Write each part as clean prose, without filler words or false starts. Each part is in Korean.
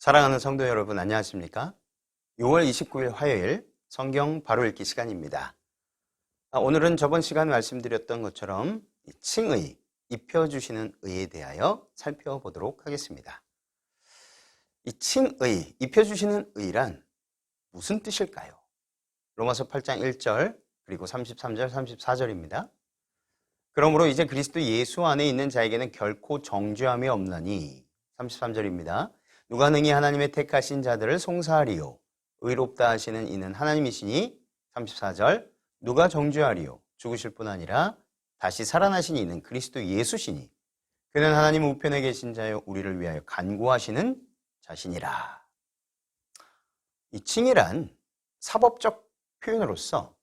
사랑하는 성도 여러분, 안녕하십니까? 6월 29일 화요일 성경 바로 읽기 시간입니다. 오늘은 저번 시간 말씀드렸던 것처럼 칭의, 입혀주시는 의에 대하여 살펴보도록 하겠습니다. 이 칭의, 입혀주시는 의란 무슨 뜻일까요? 로마서 8장 1절 그리고 33절, 34절입니다. 그러므로 이제 그리스도 예수 안에 있는 자에게는 결코 정죄함이 없나니 33절입니다. 누가 능히 하나님의 택하신 자들을 송사하리요 의롭다 하시는 이는 하나님이시니 34절 누가 정죄하리요 죽으실 뿐 아니라 다시 살아나신 이는 그리스도 예수시니 그는 하나님 우편에 계신 자여 우리를 위하여 간구하시는 자신이라. 이 칭이란 사법적 표현으로서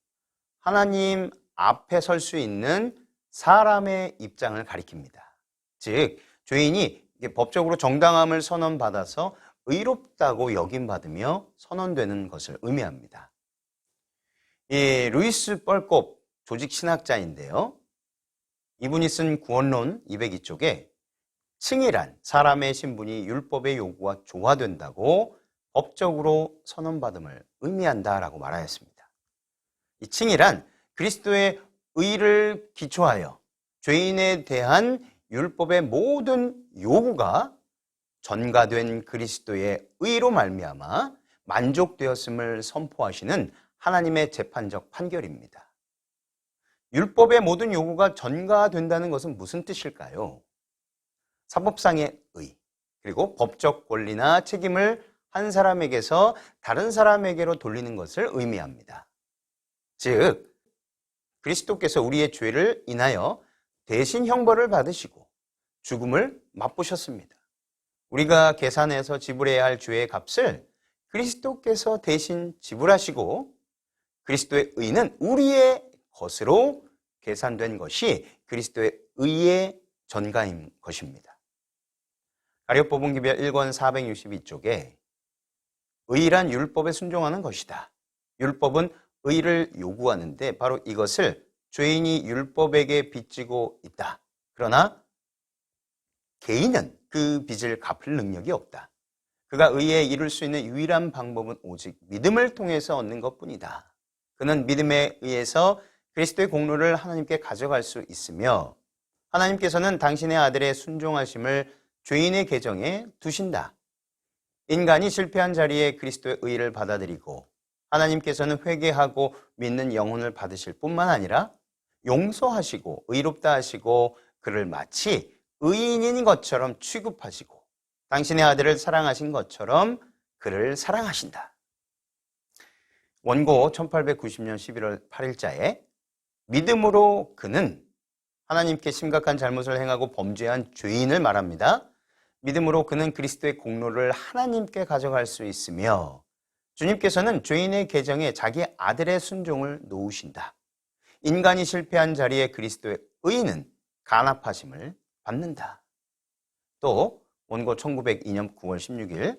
하나님 앞에 설 수 있는 사람의 입장을 가리킵니다. 즉 죄인이 법적으로 정당함을 선언받아서 의롭다고 여김받으며 선언되는 것을 의미합니다. 이 루이스 뻘콥 조직신학자인데요. 이분이 쓴 구원론 202쪽에 칭이란 사람의 신분이 율법의 요구와 조화된다고 법적으로 선언받음을 의미한다라고 말하였습니다. 이 칭이란 그리스도의 의를 기초하여 죄인에 대한 율법의 모든 요구가 전가된 그리스도의 의로 말미암아 만족되었음을 선포하시는 하나님의 재판적 판결입니다. 율법의 모든 요구가 전가된다는 것은 무슨 뜻일까요? 사법상의 의, 그리고 법적 권리나 책임을 한 사람에게서 다른 사람에게로 돌리는 것을 의미합니다. 즉, 그리스도께서 우리의 죄를 인하여 대신 형벌을 받으시고 죽음을 맛보셨습니다. 우리가 계산해서 지불해야 할 죄의 값을 그리스도께서 대신 지불하시고 그리스도의 의는 우리의 것으로 계산된 것이 그리스도의 의의 전가인 것입니다. 가룟법문기별 1권 462쪽에 의란 율법에 순종하는 것이다. 율법은 의를 요구하는데 바로 이것을 죄인이 율법에게 빚지고 있다. 그러나 개인은 그 빚을 갚을 능력이 없다. 그가 의에 이룰 수 있는 유일한 방법은 오직 믿음을 통해서 얻는 것뿐이다. 그는 믿음에 의해서 그리스도의 공로를 하나님께 가져갈 수 있으며 하나님께서는 당신의 아들의 순종하심을 죄인의 계정에 두신다. 인간이 실패한 자리에 그리스도의 의를 받아들이고 하나님께서는 회개하고 믿는 영혼을 받으실 뿐만 아니라 용서하시고 의롭다 하시고 그를 마치 의인인 것처럼 취급하시고 당신의 아들을 사랑하신 것처럼 그를 사랑하신다. 원고 1890년 11월 8일자에 믿음으로 그는 하나님께 심각한 잘못을 행하고 범죄한 죄인을 말합니다. 믿음으로 그는 그리스도의 공로를 하나님께 가져갈 수 있으며 주님께서는 죄인의 계정에 자기 아들의 순종을 놓으신다. 인간이 실패한 자리에 그리스도의 의는 간합하심을 받는다. 또 원고 1902년 9월 16일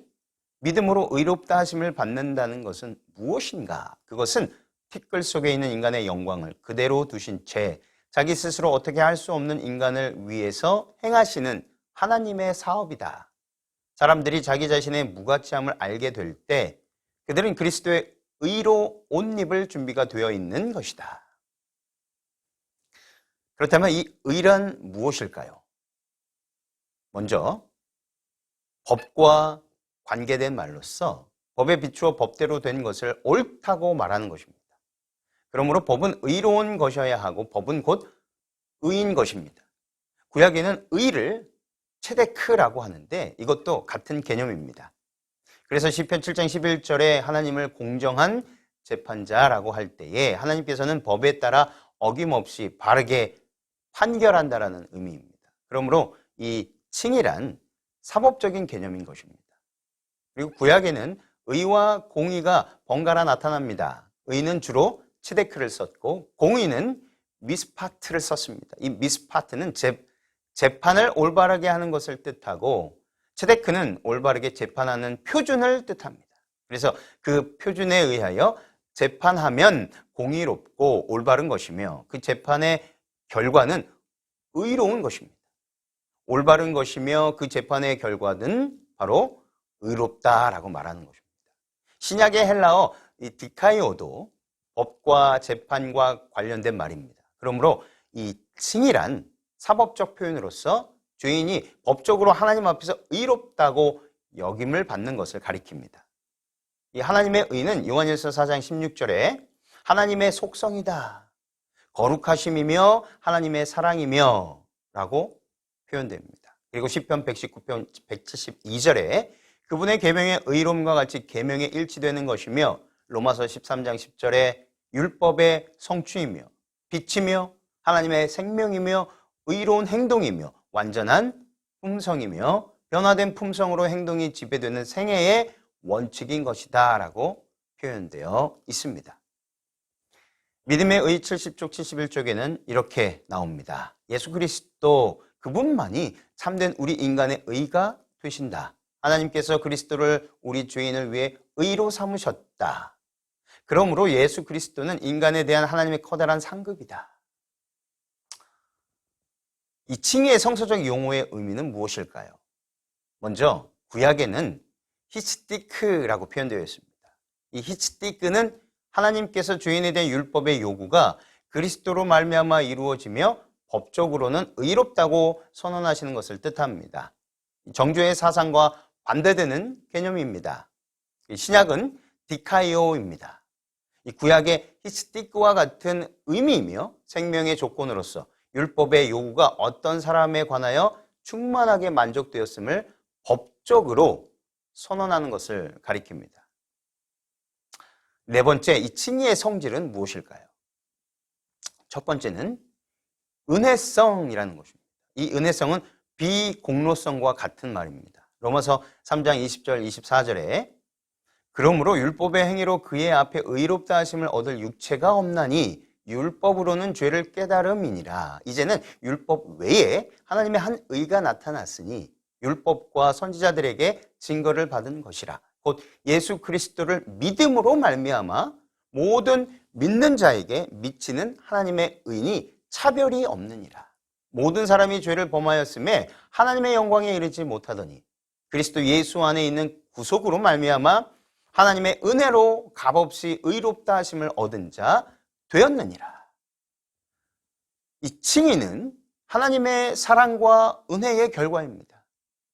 믿음으로 의롭다 하심을 받는다는 것은 무엇인가? 그것은 티끌 속에 있는 인간의 영광을 그대로 두신 채 자기 스스로 어떻게 할 수 없는 인간을 위해서 행하시는 하나님의 사업이다. 사람들이 자기 자신의 무가치함을 알게 될 때 그들은 그리스도의 의로 옷 입을 준비가 되어 있는 것이다. 그렇다면 이 의란 무엇일까요? 먼저 법과 관계된 말로서 법에 비추어 법대로 된 것을 옳다고 말하는 것입니다. 그러므로 법은 의로운 것이어야 하고 법은 곧 의인 것입니다. 구약에는 의를 체데크라고 하는데 이것도 같은 개념입니다. 그래서 시편 7장 11절에 하나님을 공정한 재판자라고 할 때에 하나님께서는 법에 따라 어김없이 바르게 판결한다라는 의미입니다. 그러므로 이 칭이란 사법적인 개념인 것입니다. 그리고 구약에는 의와 공의가 번갈아 나타납니다. 의는 주로 치데크를 썼고 공의는 미스파트를 썼습니다. 이 미스파트는 재판을 올바르게 하는 것을 뜻하고 치데크는 올바르게 재판하는 표준을 뜻합니다. 그래서 그 표준에 의하여 재판하면 공의롭고 올바른 것이며 그 재판의 결과는 의로운 것입니다. 올바른 것이며 그 재판의 결과는 바로 의롭다라고 말하는 것입니다. 신약의 헬라어 이 디카이오도 법과 재판과 관련된 말입니다. 그러므로 이 칭이란 사법적 표현으로서 죄인이 법적으로 하나님 앞에서 의롭다고 여김을 받는 것을 가리킵니다. 이 하나님의 의는 요한일서 4장 16절에 하나님의 속성이다, 거룩하심이며 하나님의 사랑이며 라고 표현됩니다. 그리고 시편 119편 172절에 그분의 계명의 의로움과 같이 계명에 일치되는 것이며 로마서 13장 10절에 율법의 성취이며 빛이며 하나님의 생명이며 의로운 행동이며 완전한 품성이며 변화된 품성으로 행동이 지배되는 생애의 원칙인 것이다 라고 표현되어 있습니다. 믿음의 의 70쪽 71쪽에는 이렇게 나옵니다. 예수 그리스도 그분만이 참된 우리 인간의 의가 되신다. 하나님께서 그리스도를 우리 죄인을 위해 의로 삼으셨다. 그러므로 예수 그리스도는 인간에 대한 하나님의 커다란 상급이다. 이 칭의의 성서적 용어의 의미는 무엇일까요? 먼저 구약에는 히츠디크라고 표현되어 있습니다. 이 히츠디크는 하나님께서 죄인에 대한 율법의 요구가 그리스도로 말미암아 이루어지며 법적으로는 의롭다고 선언하시는 것을 뜻합니다. 정죄의 사상과 반대되는 개념입니다. 신약은 디카이오입니다. 이 구약의 히츠디크와 같은 의미이며 생명의 조건으로서 율법의 요구가 어떤 사람에 관하여 충만하게 만족되었음을 법적으로 선언하는 것을 가리킵니다. 네 번째, 이 칭의의 성질은 무엇일까요? 첫 번째는 은혜성이라는 것입니다. 이 은혜성은 비공로성과 같은 말입니다. 로마서 3장 20절 24절에 그러므로 율법의 행위로 그의 앞에 의롭다 하심을 얻을 육체가 없나니 율법으로는 죄를 깨달음이니라. 이제는 율법 외에 하나님의 한 의가 나타났으니 율법과 선지자들에게 증거를 받은 것이라. 곧 예수 그리스도를 믿음으로 말미암아 모든 믿는 자에게 미치는 하나님의 의니 차별이 없느니라. 모든 사람이 죄를 범하였음에 하나님의 영광에 이르지 못하더니 그리스도 예수 안에 있는 구속으로 말미암아 하나님의 은혜로 값없이 의롭다 하심을 얻은 자 되었느니라. 이 칭의는 하나님의 사랑과 은혜의 결과입니다.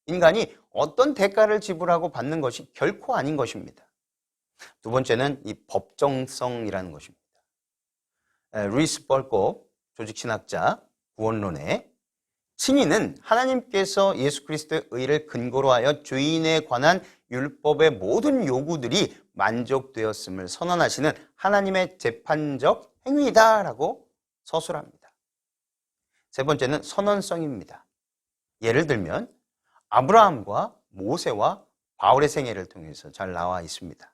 인간이 어떤 대가를 지불하고 받는 것이 결코 아닌 것입니다. 두 번째는 이 법정성이라는 것입니다. 루이스 벌콥 조직신학자 구원론에 칭의는 하나님께서 예수 그리스도의 의를 근거로 하여 죄인에 관한 율법의 모든 요구들이 만족되었음을 선언하시는 하나님의 재판적 행위다라고 서술합니다. 세 번째는 선언성입니다. 예를 들면 아브라함과 모세와 바울의 생애를 통해서 잘 나와 있습니다.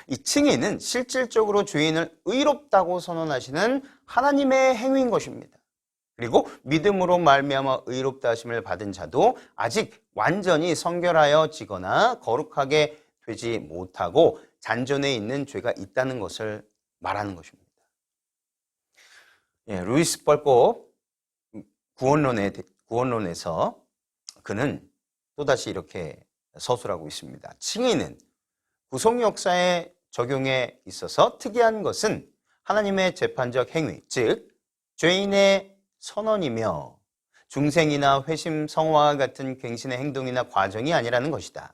이 칭의는 실질적으로 죄인을 의롭다고 선언하시는 하나님의 행위인 것입니다. 그리고 믿음으로 말미암아 의롭다 하심을 받은 자도 아직 완전히 성결하여지거나 거룩하게 되지 못하고 잔존해 있는 죄가 있다는 것을 말하는 것입니다. 루이스 벌콥 구원론에서 그는 또다시 이렇게 서술하고 있습니다. 칭의는 구속 역사의 적용에 있어서 특이한 것은 하나님의 재판적 행위, 즉 죄인의 선언이며 중생이나 회심, 성화와 같은 갱신의 행동이나 과정이 아니라는 것이다.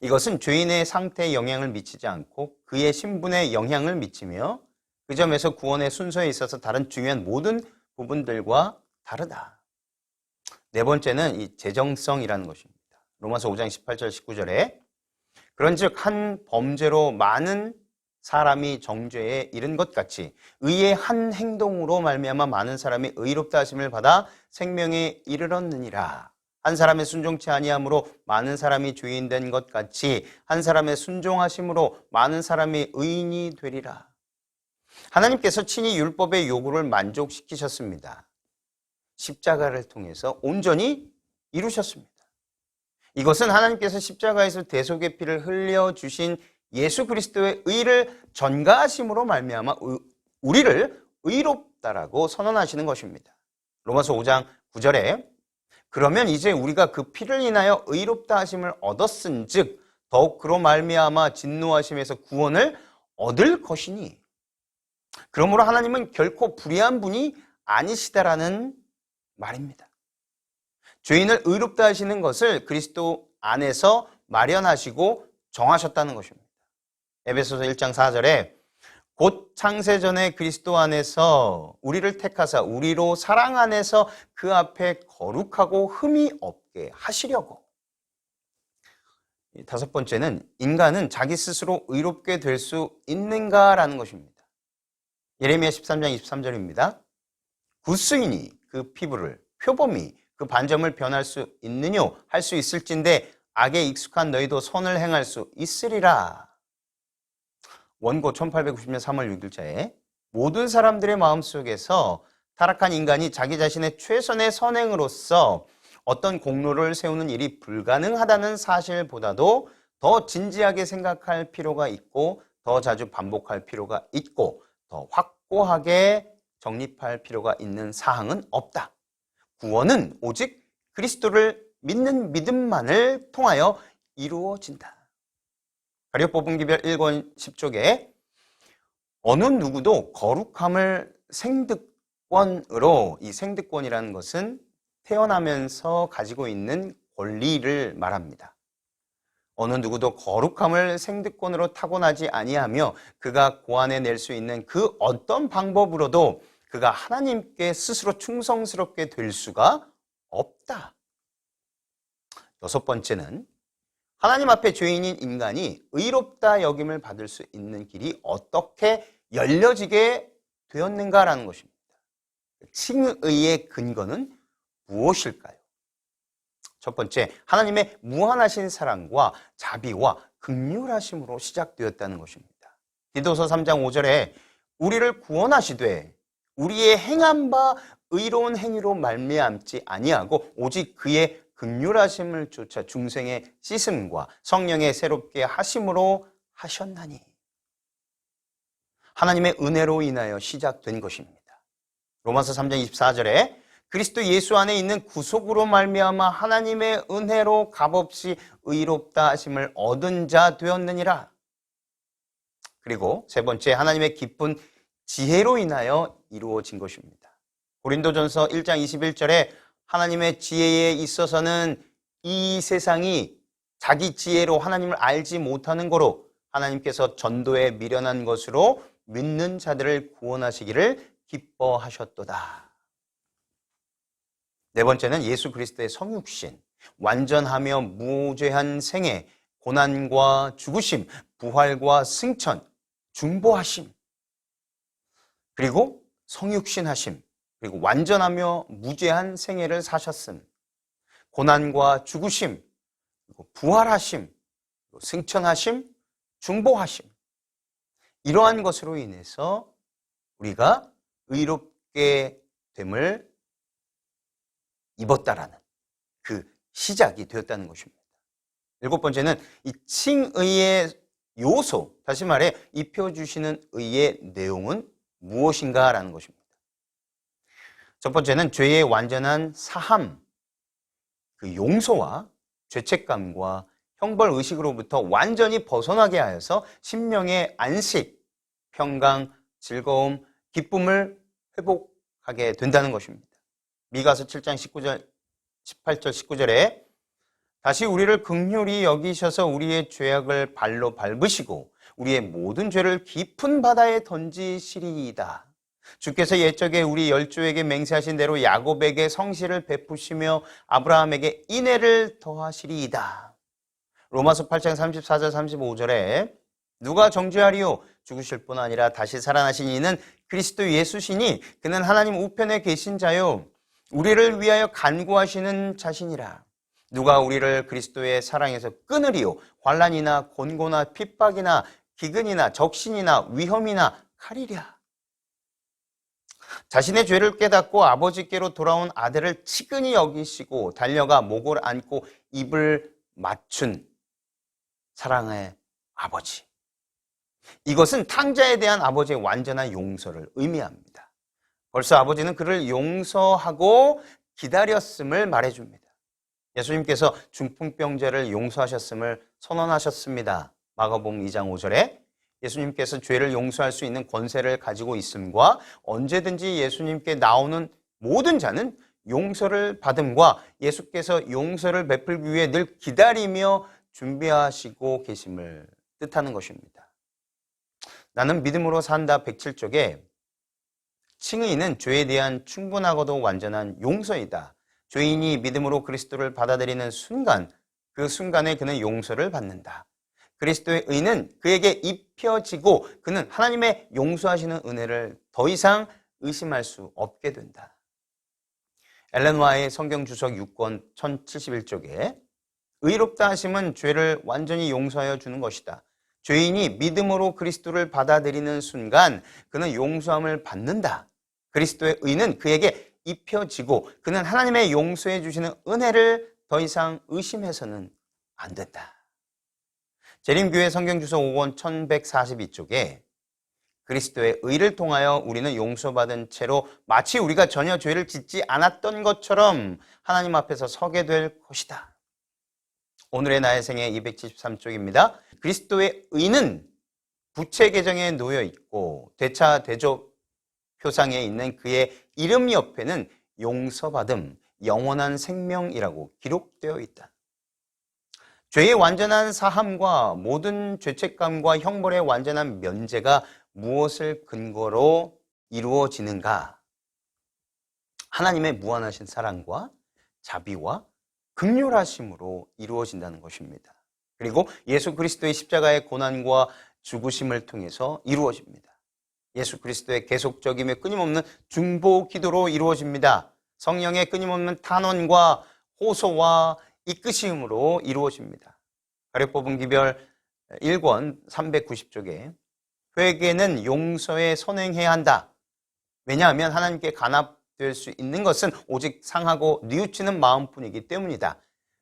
이것은 죄인의 상태에 영향을 미치지 않고 그의 신분에 영향을 미치며 그 점에서 구원의 순서에 있어서 다른 중요한 모든 부분들과 다르다. 네 번째는 이 재정성이라는 것입니다. 로마서 5장 18절 19절에 그런즉 한 범죄로 많은 사람이 정죄에 이른 것 같이 의의 한 행동으로 말미암아 많은 사람이 의롭다 하심을 받아 생명에 이르렀느니라. 한 사람의 순종치 아니함으로 많은 사람이 죄인 된 것 같이 한 사람의 순종하심으로 많은 사람이 의인이 되리라. 하나님께서 친히 율법의 요구를 만족시키셨습니다. 십자가를 통해서 온전히 이루셨습니다. 이것은 하나님께서 십자가에서 대속의 피를 흘려주신 예수 그리스도의 의를 전가하심으로 말미암아 우리를 의롭다라고 선언하시는 것입니다. 로마서 5장 9절에 그러면 이제 우리가 그 피를 인하여 의롭다 하심을 얻었은즉 더욱 그로 말미암아 진노하심에서 구원을 얻을 것이니. 그러므로 하나님은 결코 불의한 분이 아니시다라는 말입니다. 죄인을 의롭다 하시는 것을 그리스도 안에서 마련하시고 정하셨다는 것입니다. 에베소서 1장 4절에 곧 창세전에 그리스도 안에서 우리를 택하사 우리로 사랑 안에서 그 앞에 거룩하고 흠이 없게 하시려고. 다섯 번째는 인간은 자기 스스로 의롭게 될 수 있는가라는 것입니다. 예레미야 13장 23절입니다. 구스인이 그 피부를 표범이 그 반점을 변할 수 있느뇨 할 수 있을진데 악에 익숙한 너희도 선을 행할 수 있으리라. 원고 1890년 3월 6일자에 모든 사람들의 마음속에서 타락한 인간이 자기 자신의 최선의 선행으로서 어떤 공로를 세우는 일이 불가능하다는 사실보다도 더 진지하게 생각할 필요가 있고 더 자주 반복할 필요가 있고 더 확고하게 정립할 필요가 있는 사항은 없다. 구원은 오직 그리스도를 믿는 믿음만을 통하여 이루어진다. 가룟 뽑은기별 1권 10쪽에 어느 누구도 거룩함을 생득권으로, 이 생득권이라는 것은 태어나면서 가지고 있는 권리를 말합니다. 어느 누구도 거룩함을 생득권으로 타고나지 아니하며 그가 고안해낼 수 있는 그 어떤 방법으로도 그가 하나님께 스스로 충성스럽게 될 수가 없다. 여섯 번째는 하나님 앞에 죄인인 인간이 의롭다 여김을 받을 수 있는 길이 어떻게 열려지게 되었는가라는 것입니다. 칭의의 근거는 무엇일까요? 첫 번째, 하나님의 무한하신 사랑과 자비와 긍휼하심으로 시작되었다는 것입니다. 디도서 3장 5절에 우리를 구원하시되 우리의 행한 바 의로운 행위로 말미암지 아니하고 오직 그의 긍휼하심을 쫓아 중생의 씻음과 성령의 새롭게 하심으로 하셨나니. 하나님의 은혜로 인하여 시작된 것입니다. 로마서 3장 24절에 그리스도 예수 안에 있는 구속으로 말미암아 하나님의 은혜로 값없이 의롭다 하심을 얻은 자 되었느니라. 그리고 세 번째, 하나님의 깊은 지혜로 인하여 이루어진 것입니다. 고린도전서 1장 21절에 하나님의 지혜에 있어서는 이 세상이 자기 지혜로 하나님을 알지 못하는 거로 하나님께서 전도에 미련한 것으로 믿는 자들을 구원하시기를 기뻐하셨도다. 네 번째는 예수 그리스도의 성육신, 완전하며 무죄한 생애, 고난과 죽으심, 부활과 승천, 중보하심, 그리고 성육신하심, 그리고 완전하며 무죄한 생애를 사셨음, 고난과 죽으심, 그리고 부활하심, 그리고 승천하심, 중보하심. 이러한 것으로 인해서 우리가 의롭게 됨을 입었다라는 그 시작이 되었다는 것입니다. 일곱 번째는 이 칭의의 요소, 다시 말해 입혀주시는 의의 내용은 무엇인가라는 것입니다. 첫 번째는 죄의 완전한 사함, 그 용서와 죄책감과 형벌의식으로부터 완전히 벗어나게 하여서 심령의 안식, 평강, 즐거움, 기쁨을 회복하게 된다는 것입니다. 미가서 7장 18절 19절에 다시 우리를 긍휼히 여기셔서 우리의 죄악을 발로 밟으시고 우리의 모든 죄를 깊은 바다에 던지시리이다. 주께서 옛적에 우리 열조에게 맹세하신 대로 야곱에게 성실을 베푸시며 아브라함에게 인애를 더하시리이다. 로마서 8장 34절 35절에 누가 정죄하리요? 죽으실 뿐 아니라 다시 살아나신 이는 그리스도 예수시니 그는 하나님 우편에 계신 자요 우리를 위하여 간구하시는 자신이라. 누가 우리를 그리스도의 사랑에서 끊으리요? 환난이나 곤고나 핍박이나 기근이나 적신이나 위험이나 칼이랴. 자신의 죄를 깨닫고 아버지께로 돌아온 아들을 치근히 여기시고 달려가 목을 안고 입을 맞춘 사랑의 아버지. 이것은 탕자에 대한 아버지의 완전한 용서를 의미합니다. 벌써 아버지는 그를 용서하고 기다렸음을 말해줍니다. 예수님께서 중풍병자를 용서하셨음을 선언하셨습니다. 마가복음 2장 5절에 예수님께서 죄를 용서할 수 있는 권세를 가지고 있음과 언제든지 예수님께 나오는 모든 자는 용서를 받음과 예수께서 용서를 베풀기 위해 늘 기다리며 준비하시고 계심을 뜻하는 것입니다. 나는 믿음으로 산다 107쪽에 칭의는 죄에 대한 충분하고도 완전한 용서이다. 죄인이 믿음으로 그리스도를 받아들이는 순간, 그 순간에 그는 용서를 받는다. 그리스도의 의는 그에게 입혀지고 그는 하나님의 용서하시는 은혜를 더 이상 의심할 수 없게 된다. 엘렌 화의 성경 주석 6권 1071쪽에 의롭다 하심은 죄를 완전히 용서하여 주는 것이다. 죄인이 믿음으로 그리스도를 받아들이는 순간 그는 용서함을 받는다. 그리스도의 의는 그에게 입혀지고 그는 하나님의 용서해 주시는 은혜를 더 이상 의심해서는 안 된다. 재림교회 성경주석 5권 1142쪽에 그리스도의 의를 통하여 우리는 용서받은 채로 마치 우리가 전혀 죄를 짓지 않았던 것처럼 하나님 앞에서 서게 될 것이다. 오늘의 나의 생애 273쪽입니다. 그리스도의 의는 부채 계정에 놓여 있고 대차 대조 표상에 있는 그의 이름 옆에는 용서받음, 영원한 생명이라고 기록되어 있다. 죄의 완전한 사함과 모든 죄책감과 형벌의 완전한 면제가 무엇을 근거로 이루어지는가? 하나님의 무한하신 사랑과 자비와 긍휼하심으로 이루어진다는 것입니다. 그리고 예수 그리스도의 십자가의 고난과 죽으심을 통해서 이루어집니다. 예수 그리스도의 계속적이며 끊임없는 중보 기도로 이루어집니다. 성령의 끊임없는 탄원과 호소와 이끄심으로 이루어집니다. 가룟 기별 1권 390쪽에 회개는 용서에 선행해야 한다. 왜냐하면 하나님께 간합될 수 있는 것은 오직 상하고 뉘우치는 마음뿐이기 때문이다.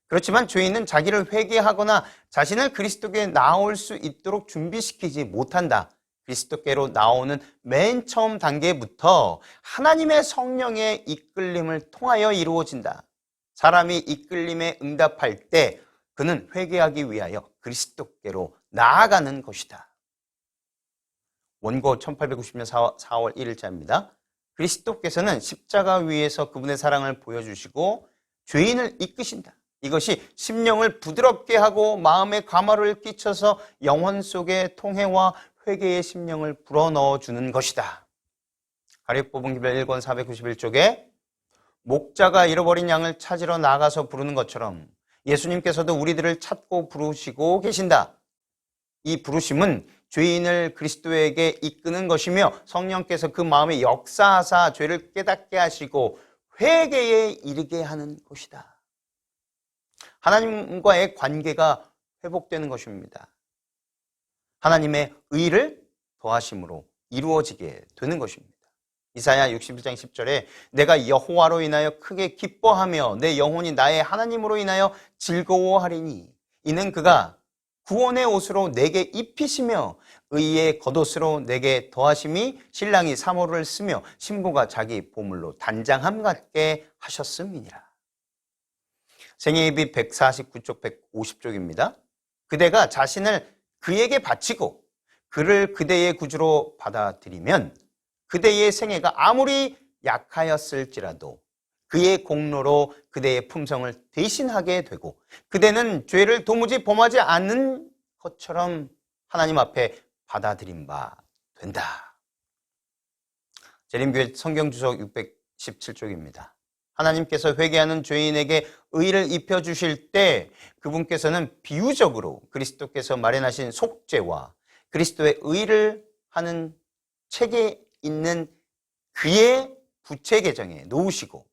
그렇지만 죄인은 자기를 회개하거나 자신을 그리스도께 나올 수 있도록 준비시키지 못한다. 그리스도께로 나오는 맨 처음 단계부터 하나님의 성령의 이끌림을 통하여 이루어진다. 사람이 이끌림에 응답할 때 그는 회개하기 위하여 그리스도께로 나아가는 것이다. 원고 1890년 4월 1일자입니다. 그리스도께서는 십자가 위에서 그분의 사랑을 보여주시고 죄인을 이끄신다. 이것이 심령을 부드럽게 하고 마음에 감화를 끼쳐서 영혼 속의 통회와 회개의 심령을 불어넣어주는 것이다. 가룟 기별 1권 491쪽에 목자가 잃어버린 양을 찾으러 나가서 부르는 것처럼 예수님께서도 우리들을 찾고 부르시고 계신다. 이 부르심은 죄인을 그리스도에게 이끄는 것이며 성령께서 그 마음에 역사하사 죄를 깨닫게 하시고 회개에 이르게 하는 것이다. 하나님과의 관계가 회복되는 것입니다. 하나님의 의를 더하심으로 이루어지게 되는 것입니다. 이사야 61장 10절에 내가 여호와로 인하여 크게 기뻐하며 내 영혼이 나의 하나님으로 인하여 즐거워하리니 이는 그가 구원의 옷으로 내게 입히시며 의의 겉옷으로 내게 더하심이 신랑이 사모를 쓰며 신부가 자기 보물로 단장함 같게 하셨음이니라. 생애입이 149쪽 150쪽입니다. 그대가 자신을 그에게 바치고 그를 그대의 구주로 받아들이면 그대의 생애가 아무리 약하였을지라도 그의 공로로 그대의 품성을 대신하게 되고 그대는 죄를 도무지 범하지 않는 것처럼 하나님 앞에 받아들인 바 된다. 재림교회 성경주석 617쪽입니다. 하나님께서 회개하는 죄인에게 의를 입혀주실 때 그분께서는 비유적으로 그리스도께서 마련하신 속죄와 그리스도의 의를 하는 책에 있는 그의 부채 계정에 놓으시고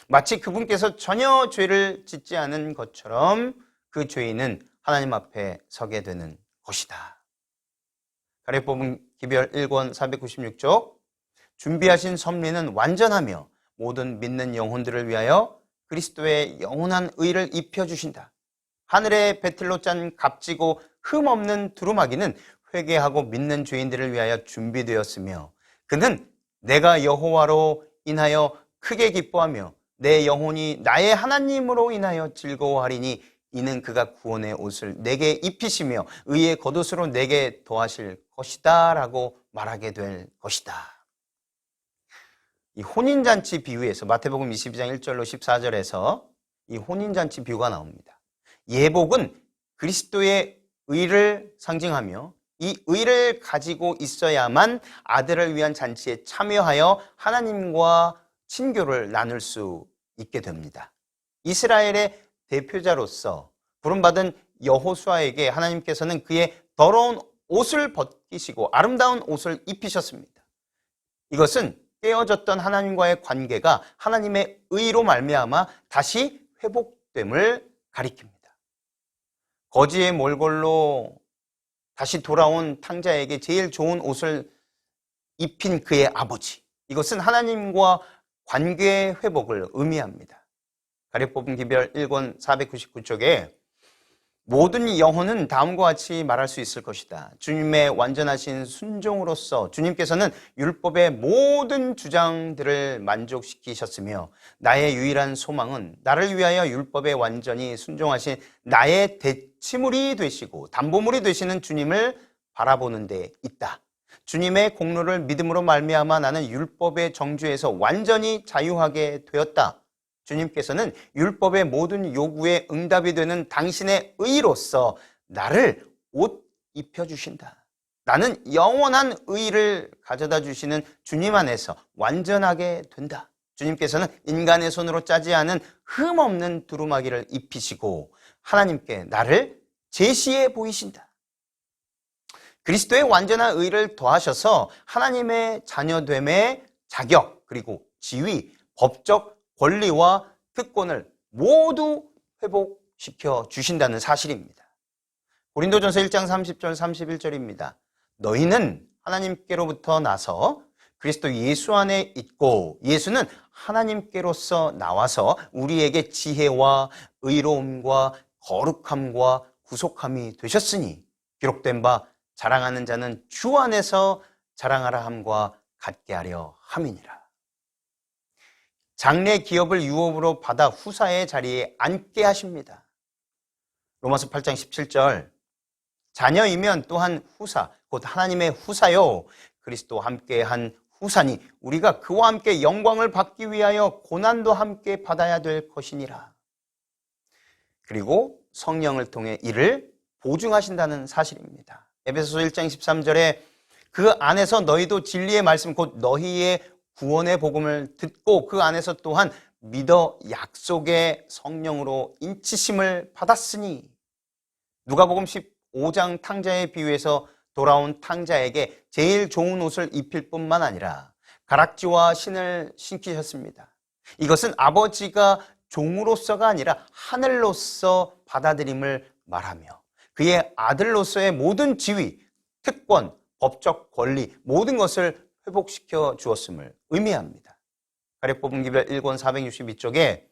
마치 그분께서 전혀 죄를 짓지 않은 것처럼 그 죄인은 하나님 앞에 서게 되는 것이다. 가룟 기별 1권 496쪽 준비하신 섭리는 완전하며 모든 믿는 영혼들을 위하여 그리스도의 영원한 의를 입혀주신다. 하늘의 배틀로 짠 값지고 흠없는 두루마기는 회개하고 믿는 죄인들을 위하여 준비되었으며 그는 내가 여호와로 인하여 크게 기뻐하며 내 영혼이 나의 하나님으로 인하여 즐거워하리니 이는 그가 구원의 옷을 내게 입히시며 의의 겉옷으로 내게 더하실 것이다 라고 말하게 될 것이다. 이 혼인잔치 비유에서 마태복음 22장 1절로 14절에서 이 혼인잔치 비유가 나옵니다. 예복은 그리스도의 의를 상징하며 이 의를 가지고 있어야만 아들을 위한 잔치에 참여하여 하나님과 친교를 나눌 수 있게 됩니다. 이스라엘의 대표자로서 부름받은 여호수아에게 하나님께서는 그의 더러운 옷을 벗기시고 아름다운 옷을 입히셨습니다. 이것은 깨어졌던 하나님과의 관계가 하나님의 의로 말미암아 다시 회복됨을 가리킵니다. 거지의 몰골로 다시 돌아온 탕자에게 제일 좋은 옷을 입힌 그의 아버지. 이것은 하나님과 관계의 회복을 의미합니다. 가리뽑은 기별 1권 499쪽에 모든 영혼은 다음과 같이 말할 수 있을 것이다. 주님의 완전하신 순종으로서 주님께서는 율법의 모든 주장들을 만족시키셨으며 나의 유일한 소망은 나를 위하여 율법에 완전히 순종하신 나의 대치물이 되시고 담보물이 되시는 주님을 바라보는 데 있다. 주님의 공로를 믿음으로 말미암아 나는 율법의 정죄에서 완전히 자유하게 되었다. 주님께서는 율법의 모든 요구에 응답이 되는 당신의 의로서 나를 옷 입혀주신다. 나는 영원한 의를 가져다 주시는 주님 안에서 완전하게 된다. 주님께서는 인간의 손으로 짜지 않은 흠없는 두루마기를 입히시고 하나님께 나를 제시해 보이신다. 그리스도의 완전한 의를 더하셔서 하나님의 자녀됨의 자격 그리고 지위, 법적 권리와 특권을 모두 회복시켜 주신다는 사실입니다. 고린도전서 1장 30절 31절입니다. 너희는 하나님께로부터 나서 그리스도 예수 안에 있고 예수는 하나님께로서 나와서 우리에게 지혜와 의로움과 거룩함과 구속함이 되셨으니 기록된 바 자랑하는 자는 주 안에서 자랑하라 함과 같게 하려 함이니라. 장래 기업을 유업으로 받아 후사의 자리에 앉게 하십니다. 로마서 8장 17절 자녀이면 또한 후사 곧 하나님의 후사요 그리스도와 함께한 후사니 우리가 그와 함께 영광을 받기 위하여 고난도 함께 받아야 될 것이니라. 그리고 성령을 통해 이를 보증하신다는 사실입니다. 에베소서 1장 13절에 그 안에서 너희도 진리의 말씀 곧 너희의 구원의 복음을 듣고 그 안에서 또한 믿어 약속의 성령으로 인치심을 받았으니 누가복음 15장 탕자의 비유에서 돌아온 탕자에게 제일 좋은 옷을 입힐 뿐만 아니라 가락지와 신을 신기셨습니다. 이것은 아버지가 종으로서가 아니라 하늘로서 받아들임을 말하며 그의 아들로서의 모든 지위, 특권, 법적 권리 모든 것을 회복시켜 주었음을 의미합니다. 가리뽑은 기별 1권 462쪽에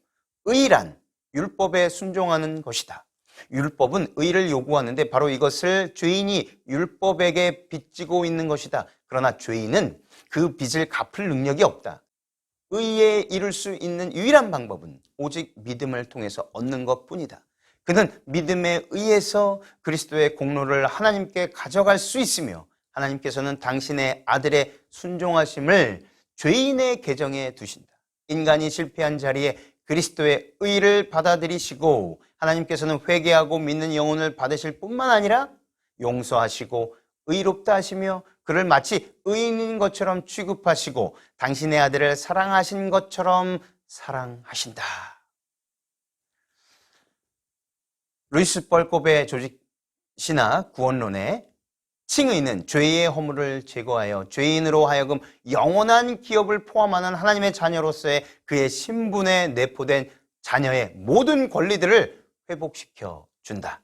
의란 율법에 순종하는 것이다. 율법은 의를 요구하는데 바로 이것을 죄인이 율법에게 빚지고 있는 것이다. 그러나 죄인은 그 빚을 갚을 능력이 없다. 의에 이룰 수 있는 유일한 방법은 오직 믿음을 통해서 얻는 것뿐이다. 그는 믿음에 의해서 그리스도의 공로를 하나님께 가져갈 수 있으며 하나님께서는 당신의 아들의 순종하심을 죄인의 계정에 두신다. 인간이 실패한 자리에 그리스도의 의를 받아들이시고 하나님께서는 회개하고 믿는 영혼을 받으실 뿐만 아니라 용서하시고 의롭다 하시며 그를 마치 의인인 것처럼 취급하시고 당신의 아들을 사랑하신 것처럼 사랑하신다. 루이스 뻘kop의 조직 신학 구원론에 칭의는 죄의 허물을 제거하여 죄인으로 하여금 영원한 기업을 포함하는 하나님의 자녀로서의 그의 신분에 내포된 자녀의 모든 권리들을 회복시켜 준다.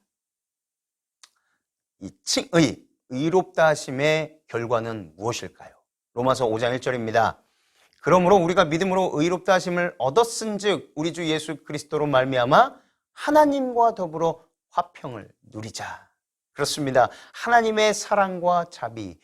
이 칭의, 의롭다 하심의 결과는 무엇일까요? 로마서 5장 1절입니다. 그러므로 우리가 믿음으로 의롭다 하심을 얻었은즉 우리 주 예수 그리스도로 말미암아 하나님과 더불어 화평을 누리자. 그렇습니다. 하나님의 사랑과 자비,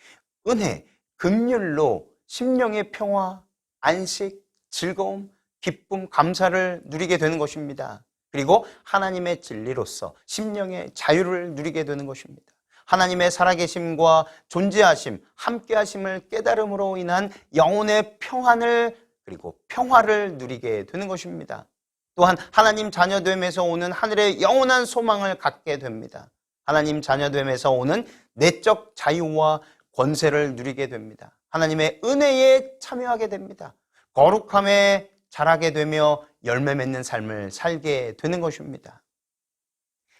은혜, 긍휼로 심령의 평화, 안식, 즐거움, 기쁨, 감사를 누리게 되는 것입니다. 그리고 하나님의 진리로서 심령의 자유를 누리게 되는 것입니다. 하나님의 살아계심과 존재하심, 함께하심을 깨달음으로 인한 영혼의 평안을 그리고 평화를 누리게 되는 것입니다. 또한 하나님 자녀됨에서 오는 하늘의 영원한 소망을 갖게 됩니다. 하나님 자녀됨에서 오는 내적 자유와 권세를 누리게 됩니다. 하나님의 은혜에 참여하게 됩니다. 거룩함에 자라게 되며 열매 맺는 삶을 살게 되는 것입니다.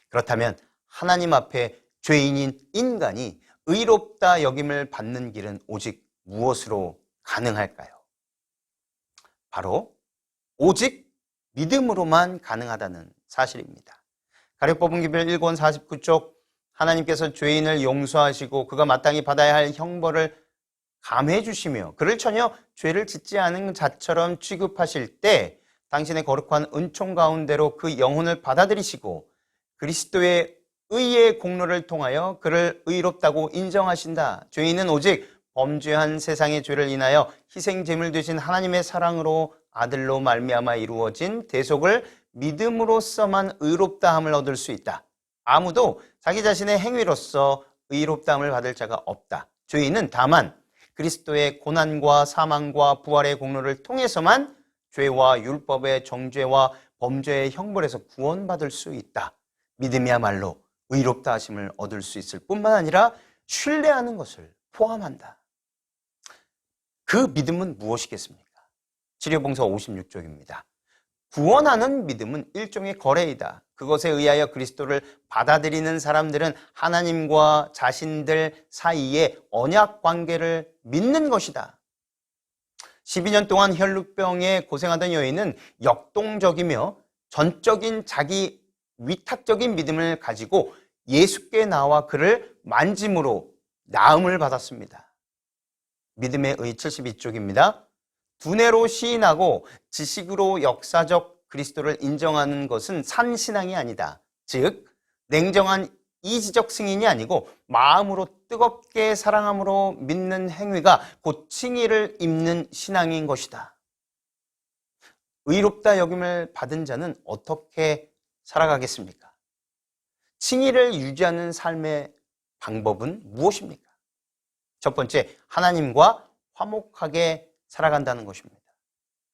그렇다면 하나님 앞에 죄인인 인간이 의롭다 여김을 받는 길은 오직 무엇으로 가능할까요? 바로 오직 믿음으로만 가능하다는 사실입니다. 가룟법은 기별 1권 49쪽 하나님께서 죄인을 용서하시고 그가 마땅히 받아야 할 형벌을 감해 주시며 그를 전혀 죄를 짓지 않은 자처럼 취급하실 때 당신의 거룩한 은총 가운데로 그 영혼을 받아들이시고 그리스도의 의의 공로를 통하여 그를 의롭다고 인정하신다. 죄인은 오직 범죄한 세상의 죄를 인하여 희생 제물 되신 하나님의 사랑으로 아들로 말미암아 이루어진 대속을 믿음으로써만 의롭다함을 얻을 수 있다. 아무도 자기 자신의 행위로서 의롭다함을 받을 자가 없다. 죄인은 다만 그리스도의 고난과 사망과 부활의 공로를 통해서만 죄와 율법의 정죄와 범죄의 형벌에서 구원받을 수 있다. 믿음이야말로 의롭다 하심을 얻을 수 있을 뿐만 아니라 신뢰하는 것을 포함한다. 그 믿음은 무엇이겠습니까? 치료봉서 56쪽입니다. 구원하는 믿음은 일종의 거래이다. 그것에 의하여 그리스도를 받아들이는 사람들은 하나님과 자신들 사이의 언약 관계를 믿는 것이다. 12년 동안 혈루병에 고생하던 여인은 역동적이며 전적인 자기 위탁적인 믿음을 가지고 예수께 나와 그를 만짐으로 나음을 받았습니다. 믿음의 의 72쪽입니다. 두뇌로 시인하고 지식으로 역사적 그리스도를 인정하는 것은 산신앙이 아니다. 즉 냉정한 이지적 승인이 아니고 마음으로 뜨겁게 사랑함으로 믿는 행위가 곧 칭의를 입는 신앙인 것이다. 의롭다 여김을 받은 자는 어떻게 살아가겠습니까? 칭의를 유지하는 삶의 방법은 무엇입니까? 첫 번째, 하나님과 화목하게 살아간다는 것입니다.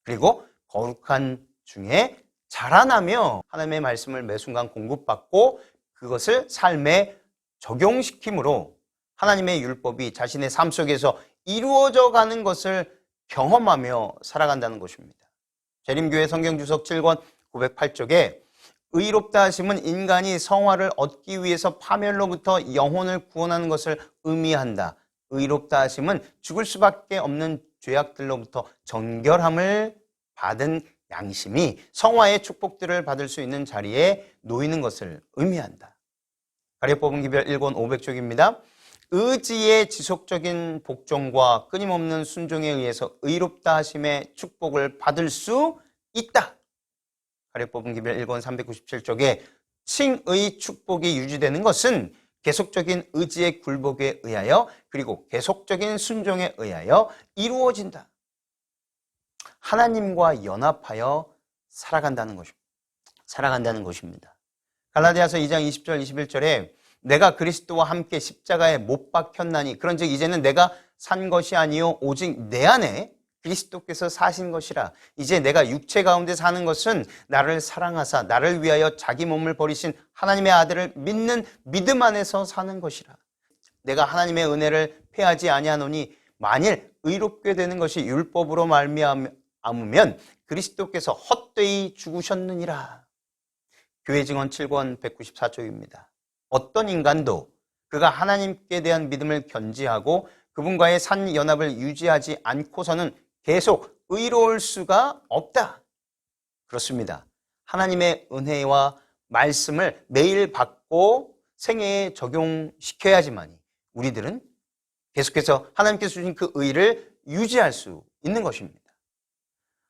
그리고 거룩한 중에 자라나며 하나님의 말씀을 매 순간 공급받고 그것을 삶에 적용시킴으로 하나님의 율법이 자신의 삶 속에서 이루어져 가는 것을 경험하며 살아간다는 것입니다. 재림교회 성경주석 7권 908쪽에 의롭다 하심은 인간이 성화를 얻기 위해서 파멸로부터 영혼을 구원하는 것을 의미한다. 의롭다 하심은 죽을 수밖에 없는 죄악들로부터 정결함을 받은 양심이 성화의 축복들을 받을 수 있는 자리에 놓이는 것을 의미한다. 가룟법은 기별 1권 500쪽입니다. 의지의 지속적인 복종과 끊임없는 순종에 의해서 의롭다 하심의 축복을 받을 수 있다. 가룟법은 기별 1권 397쪽에 칭의 축복이 유지되는 것은 계속적인 의지의 굴복에 의하여 그리고 계속적인 순종에 의하여 이루어진다. 하나님과 연합하여 살아간다는 것입니다. 갈라디아서 2장 20절 21절에 내가 그리스도와 함께 십자가에 못 박혔나니 그런즉 이제는 내가 산 것이 아니요 오직 내 안에 그리스도께서 사신 것이라. 이제 내가 육체 가운데 사는 것은 나를 사랑하사 나를 위하여 자기 몸을 버리신 하나님의 아들을 믿는 믿음 안에서 사는 것이라. 내가 하나님의 은혜를 패하지 아니하노니 만일 의롭게 되는 것이 율법으로 말미암으면 그리스도께서 헛되이 죽으셨느니라. 교회 증언 7권 194쪽입니다. 어떤 인간도 그가 하나님께 대한 믿음을 견지하고 그분과의 산 연합을 유지하지 않고서는 계속 의로울 수가 없다. 그렇습니다. 하나님의 은혜와 말씀을 매일 받고 생애에 적용시켜야지만이 우리들은 계속해서 하나님께서 주신 그 의를 유지할 수 있는 것입니다.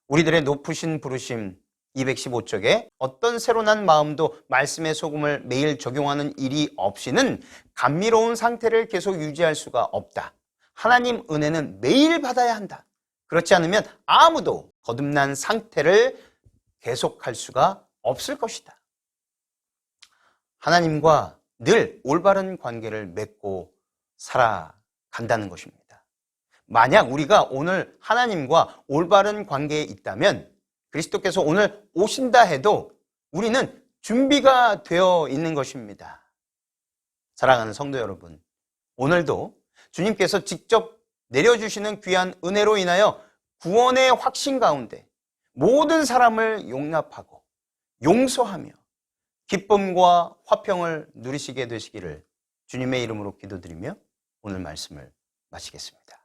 우리들의 높으신 부르심 215쪽에 어떤 새로 난 마음도 말씀의 소금을 매일 적용하는 일이 없이는 감미로운 상태를 계속 유지할 수가 없다. 하나님 은혜는 매일 받아야 한다. 그렇지 않으면 아무도 거듭난 상태를 계속할 수가 없을 것이다. 하나님과 늘 올바른 관계를 맺고 살아간다는 것입니다. 만약 우리가 오늘 하나님과 올바른 관계에 있다면 그리스도께서 오늘 오신다 해도 우리는 준비가 되어 있는 것입니다. 사랑하는 성도 여러분, 오늘도 주님께서 직접 내려주시는 귀한 은혜로 인하여 구원의 확신 가운데 모든 사람을 용납하고 용서하며 기쁨과 화평을 누리시게 되시기를 주님의 이름으로 기도드리며 오늘 말씀을 마치겠습니다.